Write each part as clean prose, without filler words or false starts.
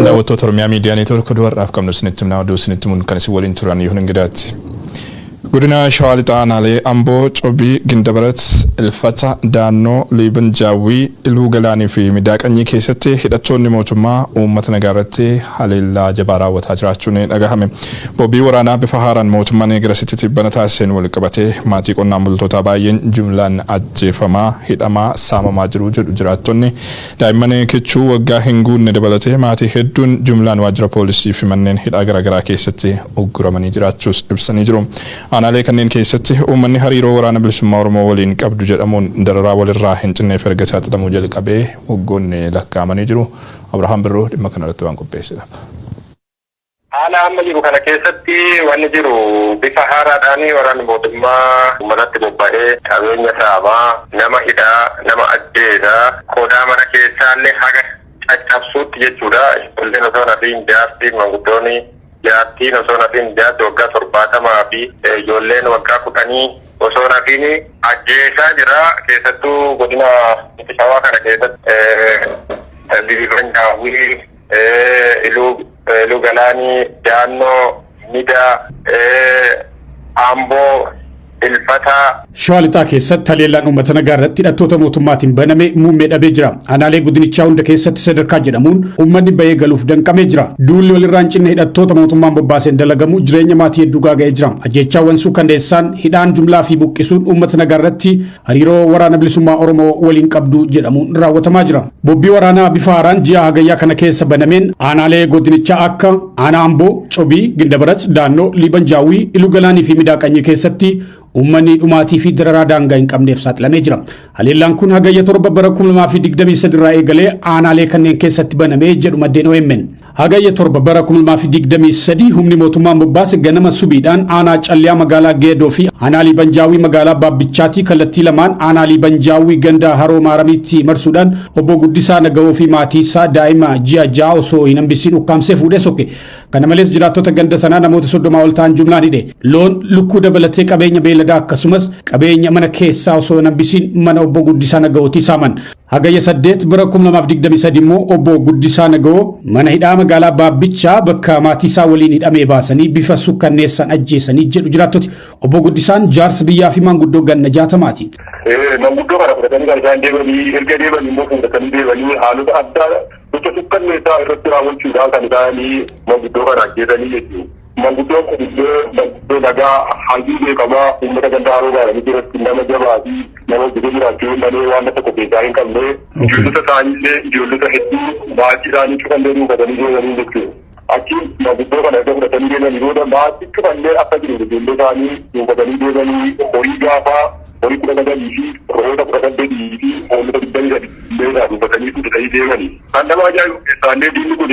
daawwattoota Oromiyaa Miidiyaa Neetwoork du'aadhaaf qabnu isinitti himnaa oduu isinitti himuun kan isin waliin turan Yihuun Ingidaati. Godina Shawaa Lixaa Aanaalee Amboo, Cobii, Gindabarat, Ilfata, Daannoo, Liiban Jaawwii, Iluu Galaanii fi Midaaqanyii keessatti hidhattoonni mootummaa uummata nagaa irratti haleellaa jabaa raawwataa jiraachuun dhagahame. Boobbii waraanaa bifa haaraan mootummaan egerasitti tibbana taasiseen wal qabatee maatii qonnaan bultootaa baay'een jumlaan ajjeefamaa, hidhamaa, saamamaa jiru jedhu jiraattonni. Daa'imman kichuu waggaa hin guunne dabalatee maatii hedduun jumlaan waajjira poolisii fi manneen hidhaa garaagaraa keessatti ugguramanii jiraachuus ibsanii jiru. Aanaalee kanneen keessatti uummanni hariiroo waraana bilisummaa Oromoo waliin qabdu jedhamuun dararaa walirraa hin cinneef erga saaxilamuu jalqabee waggoonni lakkaa'amanii jiru. Abrahaam Birroo dhimma kanarratti waan qopheessedha. Haala amma jiru kana keessatti wanni jiru bifa haaraadhaan waraanni mootummaa uummatatti bobba'ee qabeenya saamaa, nama hidhaa, nama ajjeesaa, qodaa mana keessaallee haga caccabsuutti jechuudha. Ijoolleen osoo nafiin jaartiin manguddoonni jaartiin osoo nafiin jaartii waggaa 70 fi ijoolleen waggaa 10 osoo nafiin ajjeesaa jira. Keessattuu godina Shawaa kana keessatti Liiban Jaawwii, Iluu Galaanii, Daannoo, Midaa, Amboo, Ilfata. Shawaa Lixaa keessatti haleellaan uummata nagaa irratti hidhattoota mootummaatiin baname muummee dhabee jira. Aanaalee gudinichaa hunda keessatti sadarkaa jedhamuun uummanni bahee galuuf danqamee jira. Duulli walirraan cinne hidhattoota mootummaan bobbaaseen dalagamu jireenya maatii hedduu gaaga'ee jira. Ajjeechaawwan suukanneessaan hidhaan jumlaa fi buqqisuun uummata nagaa irratti hariiroo waraana bilisummaa Oromoo waliin qabdu jedhamuun raawwatamaa jira. Bobbii waraanaa bifa haaraan ji'a hagayyaa kana keessa banameen aanaalee gudinichaa akka aanaa Amboo, Cobii, Gindabarat, Daannoo, Liiban Jaawwii, Iluu Galaanii fi Midaaqanyii keessatti uummanni dhumaatii fi dararaa daangaa hin qabneef saaxilamee jira. Haleellaan kun hagayya 7 bara 2023 irraa eegalee aanaalee kanneen keessatti banamee jedhu maddeen OMN. Hagayya 7 bara 2023 humni mootummaan bobbaase ganama subiidhaan aanaa Calliyaa magaalaa Geedoo fi aanaa Liiban Jaawwii magaalaa Baabbichaatti kallattii lamaan aanaa Liiban Jaawwii ganda Haroo Maaramiitti marsuudhaan obbo Guddisaa Nagahoo fi maatii isaa daa'ima ji'a 6 osoo hin hambisiin ukkaamsee fuudhee sokke. Kana malees jiraattota ganda sanaa namoota 30 ol ta'an jumlaan hidhe. Loon, lukkuu dabalatee qabeenya beeladaa akkasumas qabeenya mana keessaa osoo hin hambisiin mana obbo Guddisaa Nagahootii saaman. Hagayya 8 bara 2023 immoo obbo Guddisaa Nagahoo mana hidhaa magaalaa Baabbichaa bakka maatii isaa waliin hidhamee baasanii bifa sukkanneessaan ajjeesanii jedhu jiraattoti. Obbo Guddisaan jaarsa biyyaa fi manguddoo ganna 60maati. Manguddoo kana fudhatanii gargaan deemanii erga deemanii immoo fudhatanii deemanii haalota addaa gocha sukkanneessaa irratti raawwachuudhaan kan isaanii manguddoo kana ajjeesanii jechuudha. Manguddoon kun iddoo nagaa halluu beekamaa uummata gandaa Haroo Maaramiitti irratti nama jabaa fi nama hojjetee jiraachuu malee waan tokko keessaa hin qabne ijoollota isaaniillee ijoollota hedduu maatii isaanii cufallee dhuunfatanii deemanii jechuudha. Achi manguddoo kana erga fudhatanii deemanii booda maatii cufallee akka jiru ijoollee isaanii dhuunfatanii deemanii horii gaafaa horii 19 fi roota 18 fi hoolota 23 illee dhuunfatanii fudhatanii deemanii. Kan nama ajaa'ibu keessaallee diinni kun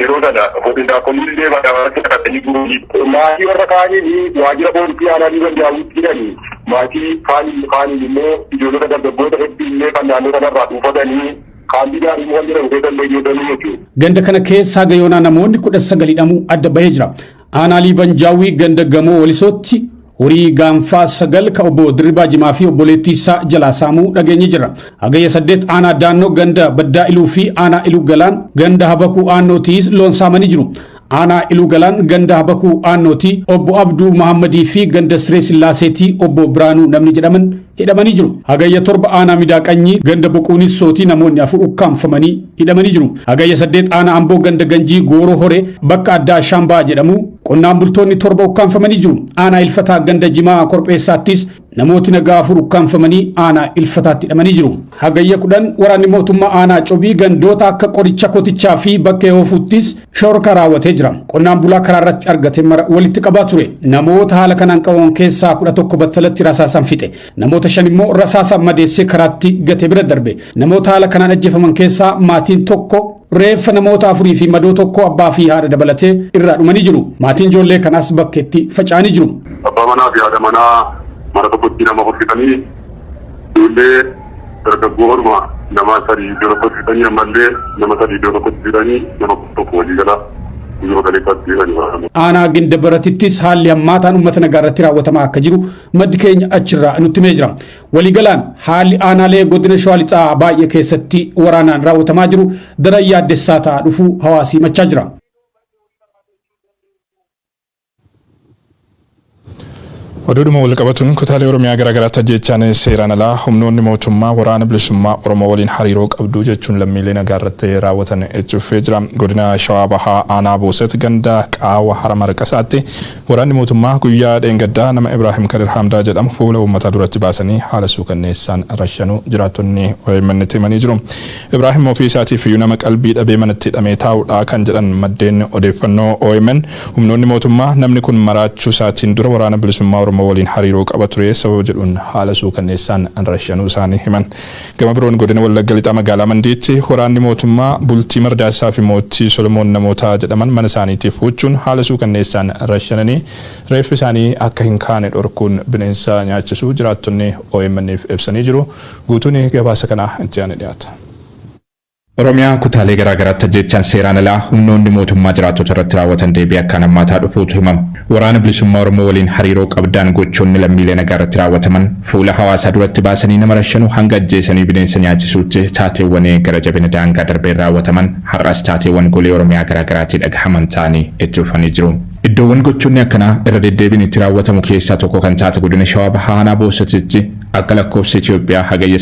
yeroo sana hodinaa kunillee madaawatti kadhatanii gurguranii maatii warra kaaniin waajjira poolisii aanaa Liiban Jaawwiitti hidhanii maatii kaaniin immoo ijoollota dargaggoota hedduu illee kan naannoo kanarraa dhuunfatanii kaambii gaarii waan jedhamu keessallee ijoollee jechuudha. Ganda kana keessa gayoonaa namoonni 19 hidhamuu adda bahee jira. Aanaa Liiban Jaawwii ganda gamoo Walisootti horii gaanfaa 9 ka obbo Dirribaa Jimaa fi obboleettii isaa jalaa saamuu dhageenye jira. Hagayya 8 aanaa Daannoo ganda Baddaa Iluu fi aanaa Iluu Galaan ganda Habakuu Aannootiis loon saamanii jiru. Aanaa Iluu Galaan ganda Habakuu Aannooti obbo Abduu Mahammadii fi ganda Siree Sillaaseetii obbo Biraanuu namni jedhaman hidhamanii jiru. Hagayya 7 aanaa Midaaqanyii ganda Boquunissooti namoonni 4 ukkaamfamanii hidhamanii jiru. Hagayya 8 aanaa Amboo ganda Ganjii Gooroo Horee bakka addaa Shambaa jedhamu qonnaan bultoonni 7 ukkaamfamanii jiru. Aanaa Ilfataa ganda Jimaa Korpheessaattis namooti nagaa 4 ukkaamfamanii aanaa Ilfataatti hidhamanii jiru. Hagayya 10 waraanni mootummaa aanaa Cobii gandoota akka Qoricha Kotichaa fi bakka Hoofuttis shororkaa raawwatee jira. Qonnaan bulaa karaa irratti argate mara walitti qabaa ture. Namoota haala kanaan qabaman keessaa 11 battalatti rasaasaan fixe. Namoota 5 immoo rasaasaan madeessee karaatti gate bira darbe. Namoota haala kanaan ajjeefaman keessaa maatiin tokko reeffa namoota 4 fi madoo tokko abbaa fi haadha dabalatee irraa dhumanii jiru. Maatiin ijoollee kanaas bakkeetti faca'anii jiru. Abbaa manaa fi haadha manaa mara tokkotti nama hojjetanii ijoollee dargaggoon nama sadii iddoo tokkotti fidanii ammallee nama sadii iddoo tokkotti fidanii nama tokko walii gala yeroo galeeffatti jedhanii aanaa gindabaratittis haalli hammaataan uummata nagaa irratti raawwatamaa akka jiru maddi keenya achirraa nutti himee jira. Waliigalaan haalli aanaalee godina Shawaa Lixaa baay'ee keessatti waraanaan raawwatamaa jiru daran yaaddessaa ta'aa dhufuu hawaasii machaa jira. Waduudhuma walqabatuun kutaalee Oromiyaa garaagaraatti ajjeechaan seeraan alaa humnoonni mootummaa waraana bilisummaa Oromoo waliin hariiroo qabdu jechuun lammiilee nagaa irratti raawwatan itti jira. Godina Shawaa Bahaa aanaa Booset ganda Qaawwa Hara Marqasaatti waraanni mootummaa guyyaa dheengaddaa nama Ibraahim Kadir Hamdaa jedhamu fuula uummataa duratti baasanii haala suukanneessaan rashanuu jiraattonni OMN himanii jiru. Ibraahim ofii isaatiif iyyuu nama qalbii dhabee manatti hidhamee taa'uudha kan jedhan maddeen odeeffannoo OMN humnoonni mootummaa namni kun maraachuu isaatiin dura waraana bilisummaa Oromoo waliin hariiroo qaba ture sababa jedhuun haala suukanneessaan rashanuu isaanii himan. Gama biroon godina Wallagga Lixaa magaalaa Mandiitti waraanni mootummaa bultii Mardaasaa fi mootii Solomoon namoota jedhaman mana isaaniitiif huccuun haala suukanneessaan rashananii reeffi isaanii akka hin kaane dhorkuun bineensa nyaachisuu jiraattonni OMN'f ibsanii jiru. Guutuun gabaasa kanaa itti aanee dhiyaata. Oromiyaa kutaalee garaagaraatti ajjeechaan seeraan alaa humnoonni mootummaa jiraattota irratti raawwatan deebii akka hammaataa dhufuutu himama. Waraana bilisummaa Oromoo waliin hariiroo qabdaan gochoonni lammiilee nagaa irratti raawwataman fuula hawaasaa duratti baasanii nama rashanuu hanga ajjeesanii bineensa nyaachisuutti taateewwan gara jabina daangaa darbeen raawwataman har'as taateewwan golee Oromiyaa garaagaraatti dhagahaman ta'anii itti dhufanii jiru. Iddoowwan gochoonni akkanaa irra deddeebiin itti raawwatamu keessaa tokko kan taate godina Shawaa Bahaa aanaa Boosetitti akka lakkoofsa Itoophiyaa hagayya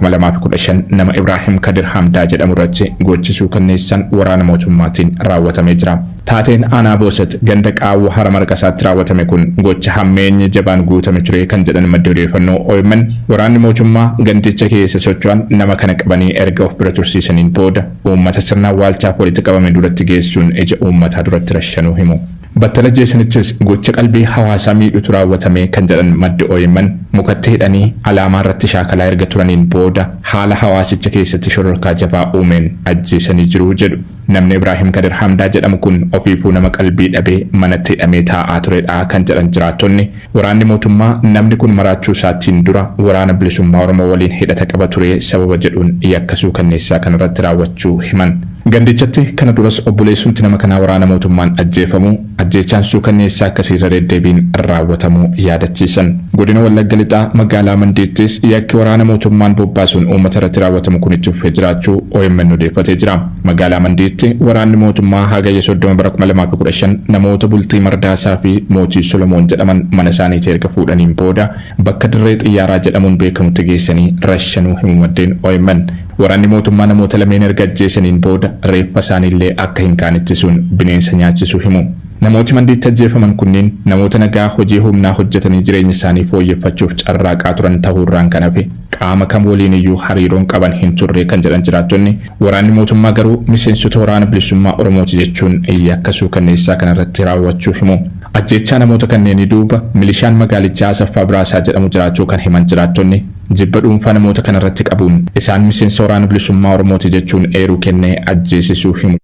3/2015 nama Ibraahim Kadir Hamdaa jedhamu irratti gochi suukanneessaan waraana mootummaatiin raawwatamee jira. Taateen aanaa Booset ganda Qaawwa Hara Marqasaatti raawwatame kun gocha hammeenyi jabaan guutame ture kan jedhan madda odeeffannoo OMN waraanni mootummaa gandicha keessa socho'an nama kana qabanii erga of bira tursiisaniin booda uummata sirna awwaalchaaf walitti qabame duratti geessuun ija uummataa duratti rashanuu himu. Battala jeesanichis gocha qalbii hawaasaa miidhutu raawwatame kan jedhan maddi OMN mukatti hidhanii alaamaa irratti shaakalaa erga turaniin booda haala hawaasicha keessatti shororkaa jabaa uumeen ajjeesanii jiru jedhu. Namni Ibraahim Kadir Hamdaa jedhamu kun ofiifuu nama qalbii dhabee manatti hidhamee taa'aa turedha kan jedhan jiraattonni waraanni mootummaa namni kun maraachuu isaatiin dura waraana bilisummaa Oromoo waliin hidhata qaba ture sababa jedhuun yakka suukanneessaa kanarratti raawwachuu himan. Gandichatti kana duras obboleessumti nama kanaa waraana mootummaan ajjeefamu ajjeechaan suukanneessaa akkasiirra deddeebiin raawwatamu yaadachiisan. Godina Wallagga Lixaa magaalaa Mandiittis yakki waraana mootummaan bobbaasuun uummata irratti raawwatamu kun itti fufee jiraachuu OMN odeeffatee jira. Magaalaa Mandiitti waraanni mootummaa hagayya 30/2015 namoota bultii Mardaasaa fi mootii Solomoon jedhaman mana isaaniitii erga fuudhaniin booda bakka dirree xiyyaaraa jedhamuun beekamutti geessanii rashanuu himu maddeen OMN. Waraanni mootummaa namoota lameen erga ajjeesaniin booda reeffa isaaniillee akka hin kaane ittisuun bineensa nyaachisuu himu. Namooti Mandiitti ajjeefaman kunneen namoota nagaa hojii humnaa hojjetanii jireenya isaanii fooyyeffachuuf carraaqaa turan ta'uurraan kan hafe qaama kam waliin iyyuu hariiroon qaban hin turre kan jedhan jiraattonni waraanni mootummaa garuu miseensota waraana bilisummaa Oromooti jechuun yakka suukanneessaa kanarratti raawwachuu himu. Ajjeechaa namoota kanneenii duuba milishaan magaalichaa Asaffaa Biraasaa jedhamu jiraachuu kan himan jiraattonni jibba dhuunfaa namoota kanarratti qabuun isaan miseensa waraana bilisummaa Oromooti jechuun eeruu kennee ajjeesisuu himu.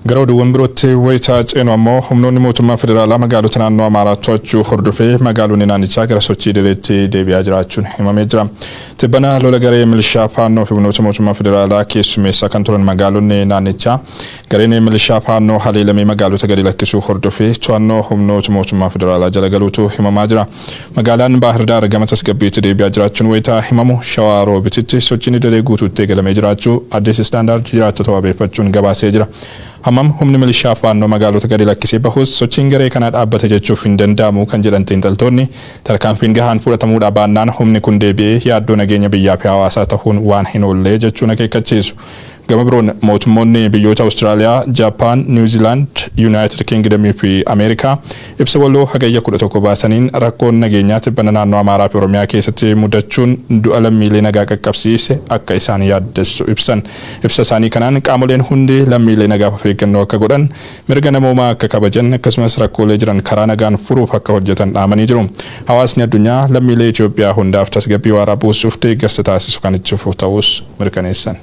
Gara oduuwwan birootti wayitaa ceenu ammoo humnoonni mootummaa federaalaa magaalota naannoo Amaaraa to'achuu hordofee magaalonni naannichaa gara sochii idileetti deebi'aa jiraachuun himamee jira. Tibbana lola garee milishaa faannoo fi humnoota mootummaa federaalaa keessummeessaa kan turan magaalonni naannichaa gareen milishaa faannoo haleelamee magaalota gadi lakkisuu hordofee to'annoo humnoota mootummaa federaalaa jala galuutu himamaa jira. Magaalaan Baahir Daar gama tasgabbiitti deebi'aa jiraachuun wayitaa himamu Shawaa Roobititti sochiin idilee guutuutti eegalamee jiraachuu Addis Istaandaard jiraattota wabeeffachuun gabaasee jira. Hammam humni milishaa faannoo magaalota gadi lakkisee bahus sochiin garee kanaa dhaabbate jechuuf hin danda'amu kan jedhan xiinxaltoonni tarkaanfiin gahaan fudhatamuudha baannaan humni kun deebi'ee yaaddoo nageenya biyyaa fi hawaasaa ta'uun waan hin oolle jechuun akeekkachiisu. Gama biroon mootummoonni biyyoota Awustiraaliyaa, Jaapaan, Niwuziilaand, Yuunaayitid Kingdamii fi Ameerikaa ibsa waloo hagayya 11 baasaniin rakkoon nageenyaa tibbana naannoo Amaaraa fi Oromiyaa keessatti mudachuun du'a lammiilee nagaa qaqqabsiise akka isaan yaaddessu ibsan. Ibsa isaanii kanaan qaamoleen hundi lammiilee nagaaf of eeggannoo akka godhan, mirga namoomaa akka kabajan akkasumas rakkoolee jiran karaa nagaan furuuf akka hojjetan dhaamanii jiru. Hawaasni addunyaa lammiilee Itoophiyaa hundaaf tasgabbii waaraa buusuuf deeggarsa taasisu kan itti fufu ta'us mirkaneessan.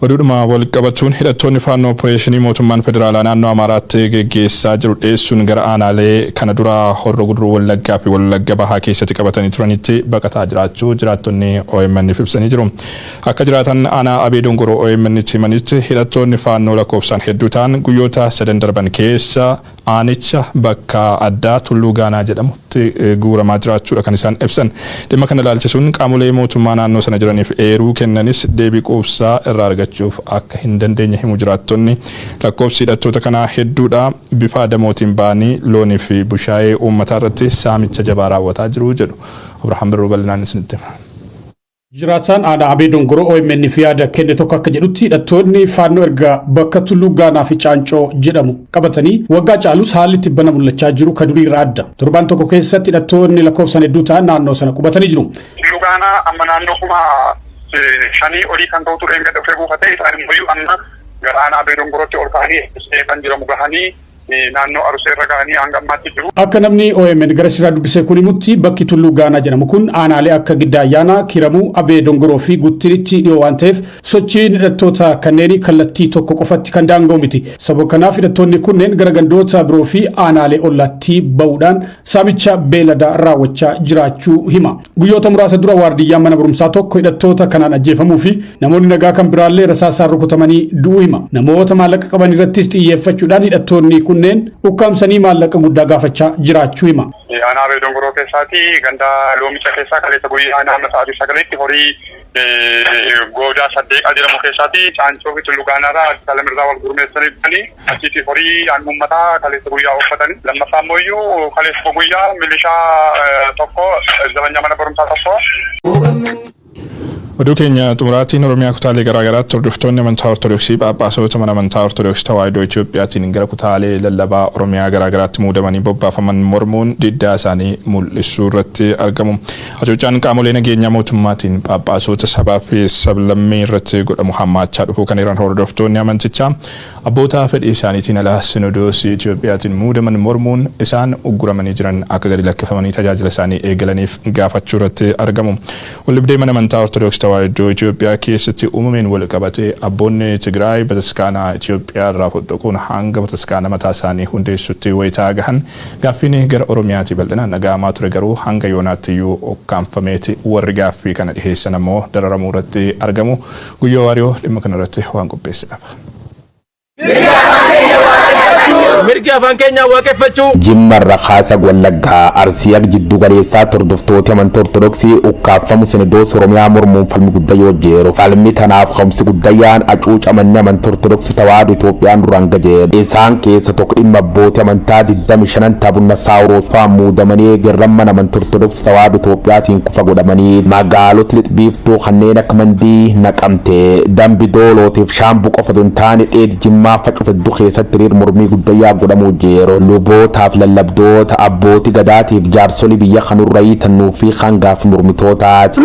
Oduudhuma wal qabatuun hidhattoonni faannoo opereeshinii mootummaan federaalaa naannoo Amaaraatti geggeessaa jiru dhiyeessuun gara aanaalee kana dura Horroo Guduruu Wallaggaa fi Wallagga Bahaa keessatti qabatanii turanitti baqataa jiraachuu jiraattonni OMN ibsanii jiru. Akka jiraatan aanaa Abee Dongoroo OMN himanitti hidhattoonni faannoo lakkoofsaan hedduu ta'an guyyoota 3 darban keessa aanicha bakka addaa Tulluu Gaanaa jedhamutti guuramaa jiraachuudha kan isaan ibsan. Dhimma kana ilaalchisuun qaamolee mootummaa naannoo sana jiraniif eeruu kennanis deebii quubsaa irraa argachuuf akka hin dandeenye himu jiraattonni lakkoofsi hidhattoota kanaa hedduudha bifa adamootiin ba'anii loonii fi bushaayee uummataa irratti saamicha jabaa raawwataa jiru jedhu Abrahaam Birruu bal'inaan isinitti hima. Jiraataan aanaa Abee Dongoroo OMN fi yaada kenne tokko akka jedhutti hidhattoonni faannoo erga bakka Tulluu Gaanaa fi Caancoo jedhamu qabatanii waggaa caalus haalli tibbana mul'achaa jiru ka durii irraa adda. Torbaan tokko keessatti hidhattoonni lakkoofsaan hedduu ta'an naannoo sana qubatanii jiru. Tulluu Gaanaa amma naannoo kuma shanii olii kan ta'utu eenga dhufee buufatee isaan immoo amma gara aanaa Abee Dongorootti ol ka'anii kan jedhamu gahanii naannoo Arusee irra gahanii hanga ammaatti jiru. Akka namni OMN gara siraa dubbisee kun himutti bakki Tulluu Gaanaa jedhamu kun aanaalee akka Giddaa Ayyaanaa, Kiramuu, Abee Dongoroo fi Guttiritti dhiyoo waan ta'eef sochiin hidhattoota kanneen kallattii tokko qofatti kan daanga'u miti. Sababa kanaaf hidhattoonni kunneen gara gandoota biroo fi aanaalee ollaatti ba'uudhaan saamicha beeladaa raawwachaa jiraachuu hima. Guyyoota muraasa dura waardiyyaan mana barumsaa tokko hidhattoota kanaan ajjeefamuu fi namoonni nagaa kan biraallee rasaasaan rukutamanii du'uu hima. Namoota maallaqa qaban irrattis xiyyeeffachuudhaan hidhattoonni kunneen ukkaamsanii maallaqa guddaa gaafachaa jiraachuu hima. Aanaa Abee Dongoroo keessaati ganda Loomicha keessaa kaleessa guyyaa naannoo sa'aatii 9tti horii goodaa 8 jedhamu keessaati Caancoo fi Tulluu Gaanaarraa Salamirraa wal gurmeessanii dhufanii achitti horii uummataa kaleessa guyyaa uffatanii lammaffaa immoo kaleessa guyyaa milishaa tokko zabanya mana barumsaa tokko. Oduu keenya xumuraatiin Oromiyaa kutaalee garaagaraatti hordoftoonni amantaa Ortodoksii Phaaphaasota mana amantaa Ortodoksii Tawaahidoo Itiyoophiyaatiin gara kutaalee lallabaa Oromiyaa garaagaraatti muudamanii bobbaafaman mormuun diddaa isaanii mul'isuu irratti argamu. Hacuuccaan qaamolee nageenyaa mootummaatiin Phaaphaasota sabaa fi sablammii irratti godhamu hammaachaa dhufuu kan jiran hordoftoonni amantichaa abboota fedhii isaaniitiin alaa Sinodoosii Itiyoophiyaatiin muudaman mormuun isaan ugguramanii jiran akka gadi lakkifamanii tajaajila isaanii eegalaniif gaafachuu irratti argamu. Waldhabdee mana amantaa Ortodoksii Tawaahidoo Itoophiyaa keessatti uumameen wal qabatee abboonni Tigraay bataskaana Itoophiyaa irraa fudhachuun hanga bataskaana mataa isaanii hundeessutti wayitaa gahan gaaffiin gara Oromiyaatti bal'inaan dhaga'amaa ture garuu hanga yoonaatti iyyuu okkaanfameeti warri gaaffii kana dhiheessan ammoo dararamuu irratti argamu. Guyyoo Waariyoo dhimma kana irratti waan qopheesse qaba. mirgi afaan keenya waaqeffachuu jimmarra khaasa Wallaggaa Arsii jiddu galeessaa hordoftoota amantaa Ortodoksii ukkaaffamu Sinodoos Oromiyaa mormuun falmi guddaa jeeru falmi tanaaf ka'umsi guddaan acuucamanni amantaa Ortodoksii Tawaahidoo Itoophiyaan duraan gajee isaan keessa tokko dhimma abbootii amantaa 25 taabunna Saawuroos fa'aa muudamanii garramman amantaa Ortodoksii Tawaahidoo Itoophiyaatiin kufa godhamanii magaalota lixbiiftuu kanneen akka Mandii, Naqamtee, Dambidoolootiif Shaambuu qofa osoo hin taane dheedii Jimmaa facuuf hedduu keessatti hiriira mormii guddaa godhamu jeero lubootaaf lallabdoota abbootii gadaatiif jaarsolii biyya kanurraa tannuu fi hangaaf mormitootaati.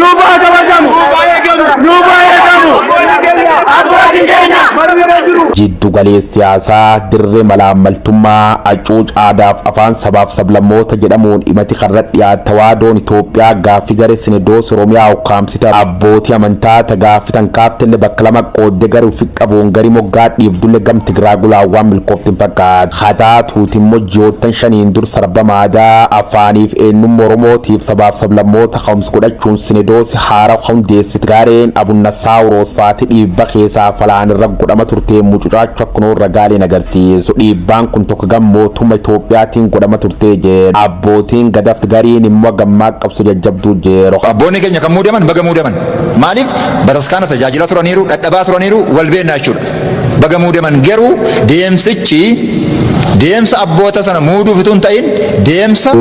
Jiddu galeessi siyaasaa dirree malaammaltummaa acuuc aadaaf afaan sabaaf sablammoota jedhamuun himati karra dhiyaate Tawaahidoon Itoophiyaa gaaffii garee Sinodoos Oromiyaa ukkaamsite abbootii amantaa gaafitan kaaftellee bakka lama qoodde garuu fi qabuun garii moggaa dhiibdulle gam Tigiraa gulaawwan milkooftiin fakkaata. Hataa tuutiin mojjoottan shaniin dur sarba aadaa afaaniif eenyummaa Oromootiif sabaaf sablammoota ka'umsi godhachuun Sinodoos haara hundeessite gareen abunna Saawuroos faati dhiibba keessaa falaan irra godhama turtee mucucaachuu akkunoo ragaaleen agarsiisu dhiibbaan kun tokko gam mootummaa Itoophiyaatiin godhama turtee jeeru abbootiin gadaft gariin immoo gammaa qabsu jajjabduu jeeru. Abboonni keenya kan muudaman baga muudaman maaliif bataskaana tajaajila turaniiru dadhabaa turaniiru wal beennaa jechuudha. Baga muudaman garuu deemsa abboota sana muuduuf utuu hin ta'in deemsa